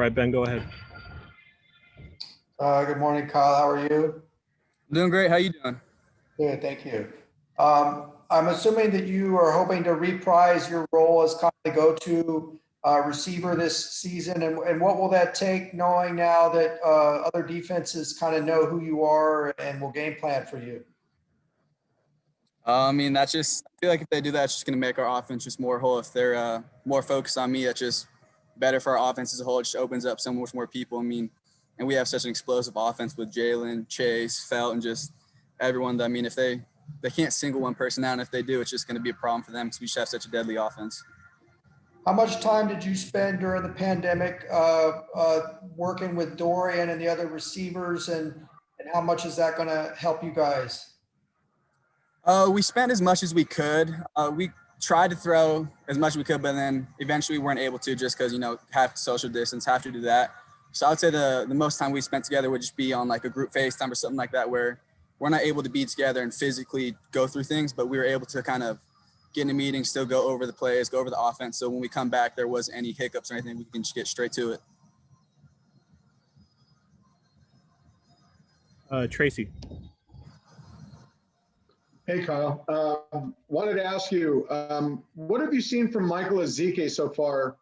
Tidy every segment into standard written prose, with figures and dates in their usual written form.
right, Ben, go ahead. Good morning, Kyle. How are you? Doing great. How you doing? Good, thank you. I'm assuming that you are hoping to reprise your role as kind of the go-to receiver this season, and what will that take, knowing now that other defenses kind of know who you are and will game plan for you? I mean, I feel like if they do that, it's just going to make our offense just more whole. If they're more focused on me, that's just better for our offense as a whole. It just opens up so much more people. I mean, and we have such an explosive offense with Jaylen, Chase, Felt, and just everyone. I mean, if they can't single one person out, and if they do, it's just going to be a problem for them because we just have such a deadly offense. How much time did you spend during the pandemic working with Dorian and the other receivers, and how much is that going to help you guys? We spent as much as we could. We tried to throw as much as we could, but then eventually we weren't able to just because, have to social distance, have to do that. So I would say the most time we spent together would just be on like a group FaceTime or something like that, where we're not able to be together and physically go through things, but we were able to kind of get in a meeting, still go over the plays, go over the offense. So when we come back, there wasn't any hiccups or anything. We can just get straight to it. Tracy. Hey, Kyle. Wanted to ask you, what have you seen from Michael Ezike so far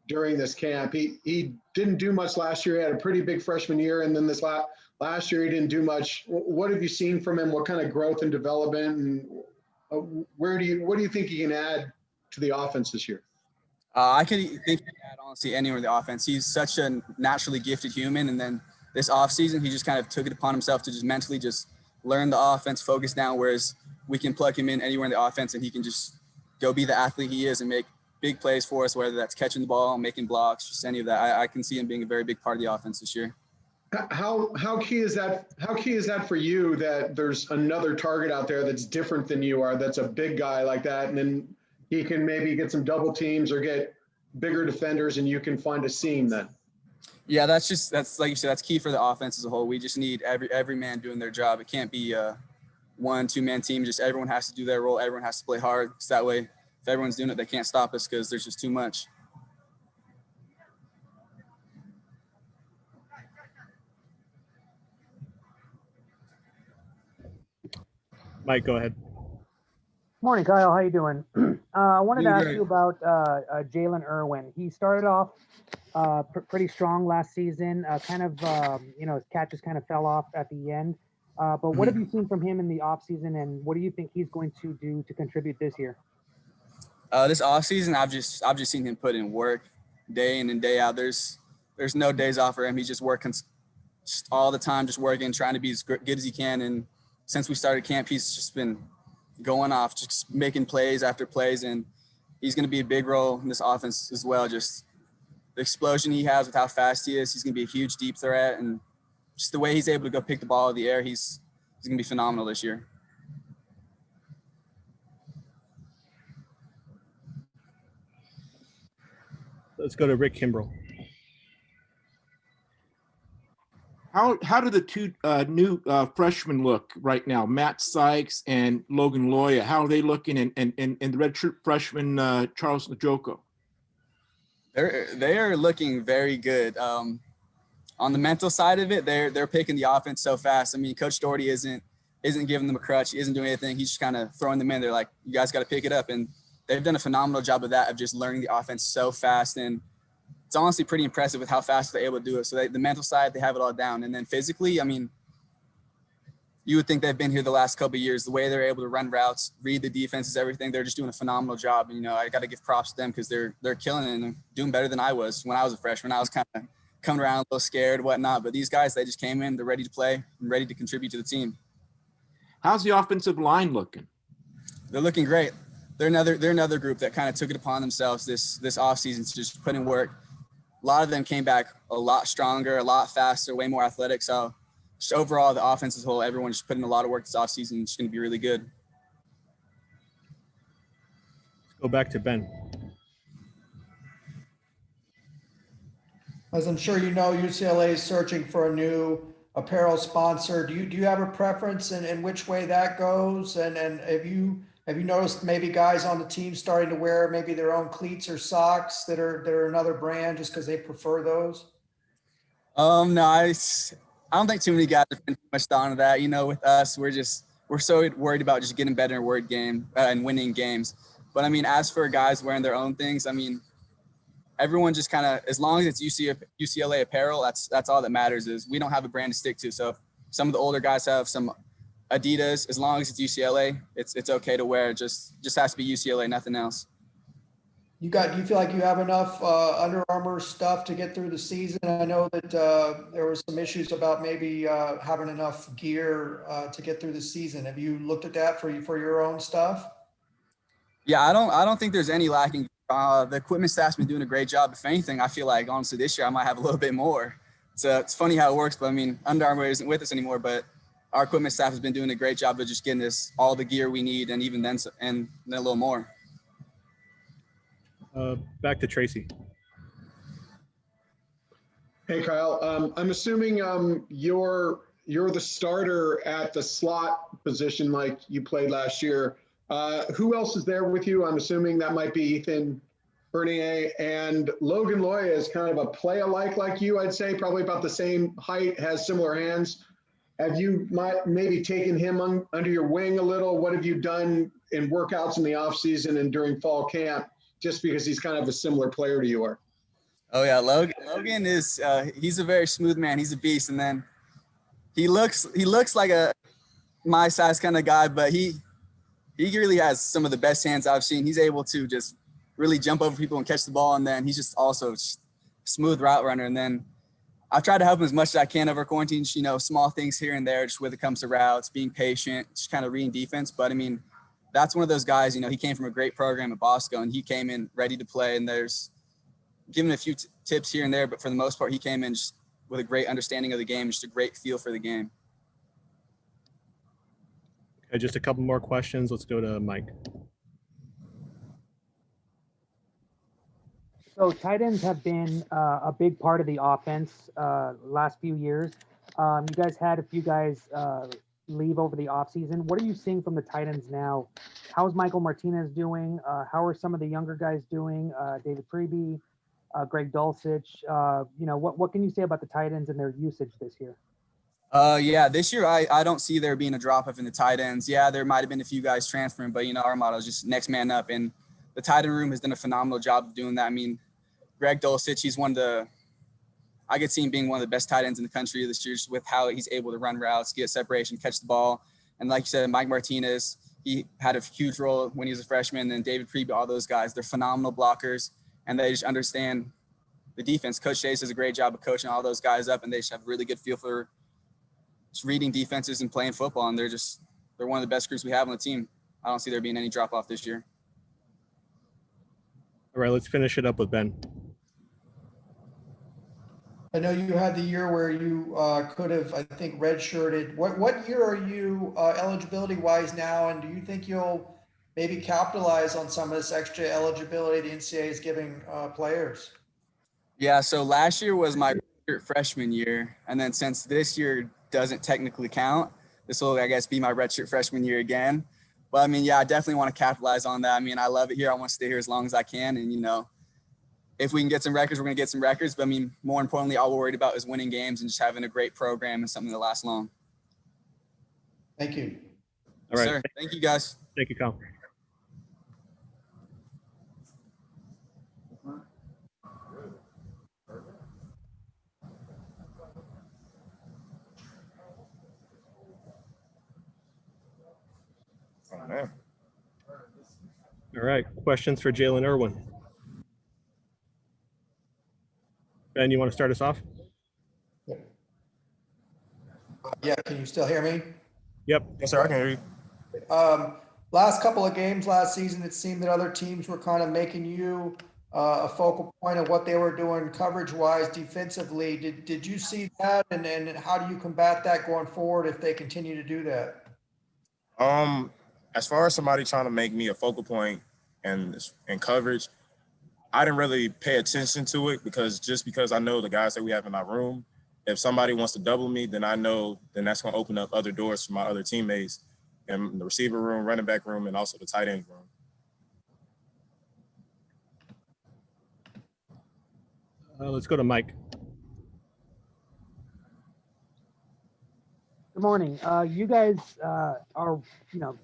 during this camp? He didn't do much last year. He had a pretty big freshman year, and then this last year he didn't do much. What have you seen from him? What kind of growth and development, and what do you think he can add to the offense this year? I think he can add honestly anywhere in the offense. He's such a naturally gifted human, and then this offseason he just kind of took it upon himself to just mentally just learn the offense, focus down, whereas we can plug him in anywhere in the offense and he can just go be the athlete he is and make big plays for us, whether that's catching the ball, making blocks, just any of that. I can see him being a very big part of the offense this year. How key is that? How key is that for you, that there's another target out there that's different than you are, that's a big guy like that, and then he can maybe get some double teams or get bigger defenders and you can find a seam then? Yeah, that's like you said, that's key for the offense as a whole. We just need every man doing their job. It can't be a 1-2-man team. Just everyone has to do their role. Everyone has to play hard. So that way, if everyone's doing it, they can't stop us because there's just too much. Mike, go ahead. Morning, Kyle. How you doing? I wanted to ask you about Jalen Irwin. He started off pretty strong last season. His catches kind of fell off at the end. But what have you seen from him in the offseason, and what do you think he's going to do to contribute this year? This offseason, I've just seen him put in work day in and day out. There's no days off for him. He's just working all the time, just working, trying to be as good as he can. And since we started camp, he's just been going off, just making plays after plays, and he's going to be a big role in this offense as well. Just the explosion he has with how fast he is, he's going to be a huge deep threat, and just the way he's able to go pick the ball out of the air, he's going to be phenomenal this year. Let's go to Rick Kimbrell. How do the two new freshmen look right now? Matt Sykes and Logan Loya. How are they looking? And the redshirt freshman Charles Njoko. They are looking very good. On the mental side of it, they're picking the offense so fast. I mean, Coach Doherty isn't giving them a crutch. He isn't doing anything. He's just kind of throwing them in. They're like, you guys got to pick it up, and they've done a phenomenal job of that, of just learning the offense so fast. And it's honestly pretty impressive with how fast they're able to do it. So the mental side, they have it all down. And then physically, I mean, you would think they've been here the last couple of years. The way they're able to run routes, read the defenses, everything, they're just doing a phenomenal job. And, I got to give props to them because they're killing it and doing better than I was when I was a freshman. I was kind of coming around a little scared, whatnot. But these guys, they just came in, they're ready to play and ready to contribute to the team. How's the offensive line looking? They're looking great. They're another group that kind of took it upon themselves this offseason to just put in work. A lot of them came back a lot stronger, a lot faster, way more athletic. So just overall, the offense as a whole, everyone's just putting a lot of work this offseason. It's going to be really good. Let's go back to Ben. As I'm sure you know, UCLA is searching for a new apparel sponsor. Do you have a preference in which way that goes? And have you noticed maybe guys on the team starting to wear maybe their own cleats or socks that are another brand just because they prefer those? No, I don't think too many guys have been too much thought into that. With us, we're so worried about just getting better in word game and winning games. But I mean, as for guys wearing their own things, I mean, everyone just kind of, as long as it's UCLA apparel, that's all that matters. Is we don't have a brand to stick to. So if some of the older guys have some Adidas, as long as it's UCLA, it's okay to wear. It just has to be UCLA, nothing else. Do you feel like you have enough Under Armour stuff to get through the season? I know that there were some issues about maybe having enough gear to get through the season. Have you looked at that for your own stuff? Yeah, I don't think there's any lacking. The equipment staff's been doing a great job. If anything, I feel like honestly this year I might have a little bit more. So it's funny how it works, but I mean, Under Armour isn't with us anymore, but our equipment staff has been doing a great job of just getting us all the gear we need, and even then, and then a little more. Back to Tracy. Hey, Kyle. I'm assuming you're the starter at the slot position like you played last year. Who else is there with you? I'm assuming that might be Ethan Bernier, and Logan Loya is kind of a play-alike like you, I'd say, probably about the same height, has similar hands. Have you maybe taken him under your wing a little? What have you done in workouts in the off season and during fall camp, just because he's kind of a similar player to you are? Oh yeah, Logan is he's a very smooth man. He's a beast, and then he looks like a my size kind of guy, but he really has some of the best hands I've seen. He's able to just really jump over people and catch the ball, and then he's just also smooth route runner. And then I've tried to help him as much as I can over quarantine, small things here and there, just when it comes to routes, being patient, just kind of reading defense. But I mean, that's one of those guys, he came from a great program at Bosco, and he came in ready to play, and there's given a few tips here and there, but for the most part, he came in just with a great understanding of the game, just a great feel for the game. Okay, just a couple more questions. Let's go to Mike. So tight ends have been a big part of the offense last few years. You guys had a few guys leave over the offseason. What are you seeing from the tight ends now? How's Michael Martinez doing? How are some of the younger guys doing? David Freeby, Greg Dulcich. What can you say about the tight ends and their usage this year? Yeah, this year I don't see there being a drop-off in the tight ends. Yeah, there might have been a few guys transferring, but, our motto is just next man up. And the tight end room has done a phenomenal job of doing that. I mean, Greg Dulcich, he's I could see him being one of the best tight ends in the country this year, just with how he's able to run routes, get separation, catch the ball. And like you said, Mike Martinez, he had a huge role when he was a freshman. And David Freeby, all those guys, they're phenomenal blockers, and they just understand the defense. Coach Chase does a great job of coaching all those guys up, and they just have a really good feel for just reading defenses and playing football. And they're one of the best groups we have on the team. I don't see there being any drop off this year. All right, let's finish it up with Ben. I know you had the year where you could have, I think, redshirted. What year are you eligibility wise now? And do you think you'll maybe capitalize on some of this extra eligibility the NCAA is giving players? Yeah, so last year was my freshman year. And then since this year doesn't technically count, this will, I guess, be my redshirt freshman year again. But I mean, yeah, I definitely want to capitalize on that. I mean, I love it here. I want to stay here as long as I can. And, if we can get some records, we're going to get some records. But I mean, more importantly, all we're worried about is winning games and just having a great program and something that lasts long. Thank you. All right. Sir, thank you, guys. Thank you, Kyle. Oh, man. All right, questions for Jalen Irwin. Ben, you want to start us off? Yeah, can you still hear me? Yep. Yes, sir. I can hear you. Last couple of games last season, it seemed that other teams were kind of making you a focal point of what they were doing coverage-wise defensively. Did you see that, and how do you combat that going forward if they continue to do that? As far as somebody trying to make me a focal point and coverage, I didn't really pay attention to it because I know the guys that we have in our room. If somebody wants to double me, then I know that's going to open up other doors for my other teammates in the receiver room, running back room, and also the tight end room. Let's go to Mike. Good morning. You guys are,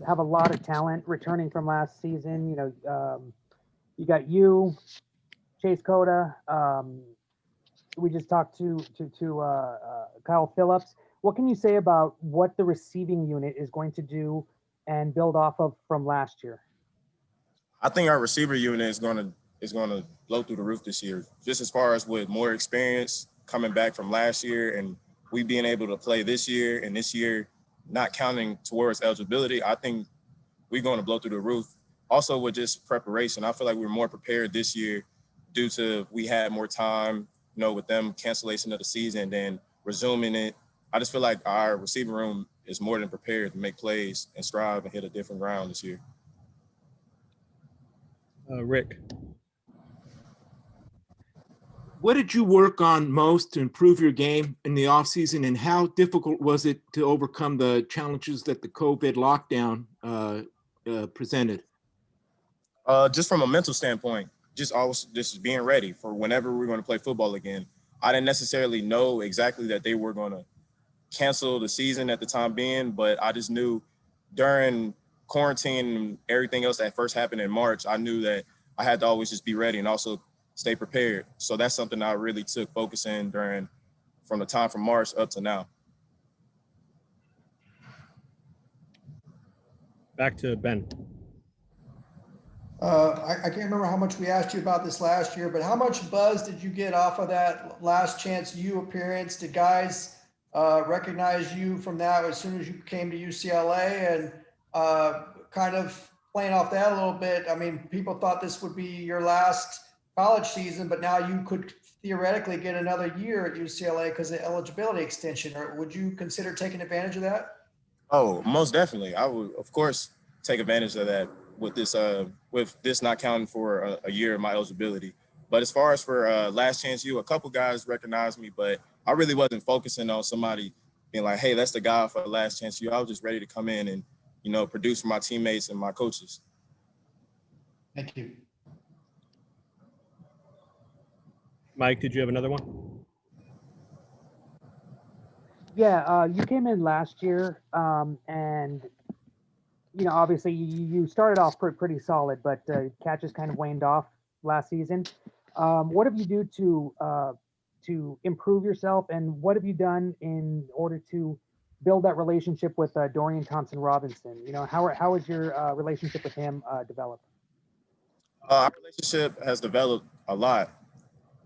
have a lot of talent returning from last season. You got Chase Cota. We just talked to Kyle Phillips. What can you say about what the receiving unit is going to do and build off of from last year? I think our receiver unit is gonna blow through the roof this year. Just as far as with more experience coming back from last year and we being able to play this year and this year not counting towards eligibility, I think we're going to blow through the roof. Also with just preparation, I feel like we're more prepared this year due to we had more time, with them cancellation of the season, then resuming it. I just feel like our receiving room is more than prepared to make plays and strive and hit a different ground this year. Rick. What did you work on most to improve your game in the offseason, and how difficult was it to overcome the challenges that the COVID lockdown presented? Just from a mental standpoint, just being ready for whenever we're going to play football again. I didn't necessarily know exactly that they were going to cancel the season at the time being, but I just knew during quarantine and everything else that first happened in March, I knew that I had to always just be ready and also stay prepared. So that's something I really took focus in from the time from March up to now. Back to Ben. I can't remember how much we asked you about this last year, but how much buzz did you get off of that last chance U appearance? Did guys recognize you from that as soon as you came to UCLA? And kind of playing off that a little bit, I mean, people thought this would be your last college season, but now you could theoretically get another year at UCLA because of eligibility extension. Or would you consider taking advantage of that? Oh, most definitely. I would, of course, take advantage of that with this not counting for a year of my eligibility. But as far as for last chance U, a couple guys recognized me, but I really wasn't focusing on somebody being like, hey, that's the guy for last chance U. I was just ready to come in and, produce for my teammates and my coaches. Thank you. Mike, did you have another one? Yeah, you came in last year, and obviously you started off pretty solid, but catches kind of waned off last season. What have you do to improve yourself, and what have you done in order to build that relationship with Dorian Thompson-Robinson? How has your relationship with him developed? Our relationship has developed a lot.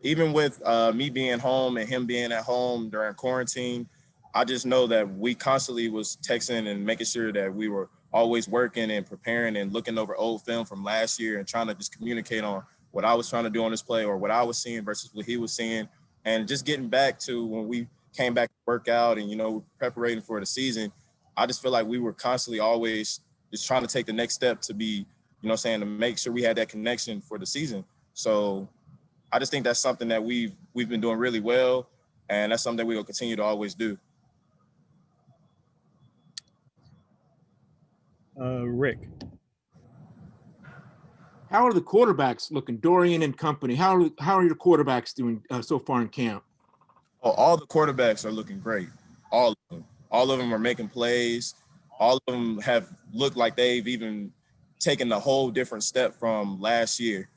Even with me being home and him being at home during quarantine, I just know that we constantly was texting and making sure that we were always working and preparing and looking over old film from last year and trying to just communicate on what I was trying to do on this play or what I was seeing versus what he was seeing. And just getting back to when we came back to work out and, preparing for the season, I just feel like we were constantly always just trying to take the next step to be, to make sure we had that connection for the season. So I just think that's something that we've been doing really well, and that's something that we will continue to always do. Rick. How are the quarterbacks looking, Dorian and company? How are your quarterbacks doing so far in camp? Oh, all the quarterbacks are looking great. All of them. All of them are making plays. All of them have looked like they've even taken a whole different step from last year.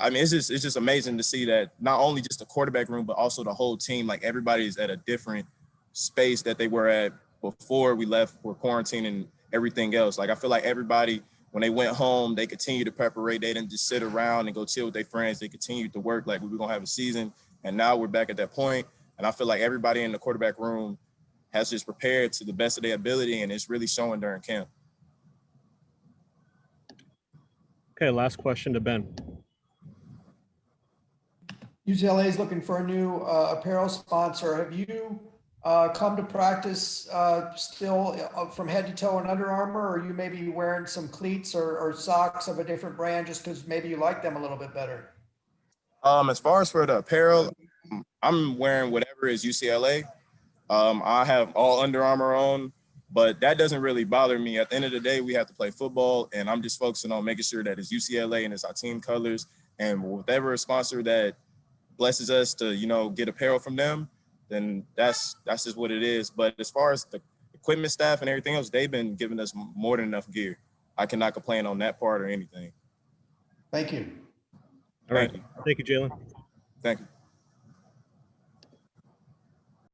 It's just amazing to see that not only just the quarterback room, but also the whole team, like everybody's at a different space that they were at before we left for quarantine and everything else. Like, I feel like everybody, when they went home, they continued to prepare. They didn't just sit around and go chill with their friends. They continued to work like we were going to have a season. And now we're back at that point. And I feel like everybody in the quarterback room has just prepared to the best of their ability, and it's really showing during camp. Okay, last question to Ben. UCLA is looking for a new apparel sponsor. Have you come to practice still from head to toe in Under Armour, or are you maybe wearing some cleats or socks of a different brand just because maybe you like them a little bit better? As far as for the apparel, I'm wearing whatever is UCLA. I have all Under Armour on, but that doesn't really bother me. At the end of the day, we have to play football, and I'm just focusing on making sure that it's UCLA and it's our team colors. And whatever sponsor that blesses us to, get apparel from them, then that's just what it is. But as far as the equipment staff and everything else, they've been giving us more than enough gear. I cannot complain on that part or anything. Thank you. All right. Thank you. Thank you, Jalen. Thank you.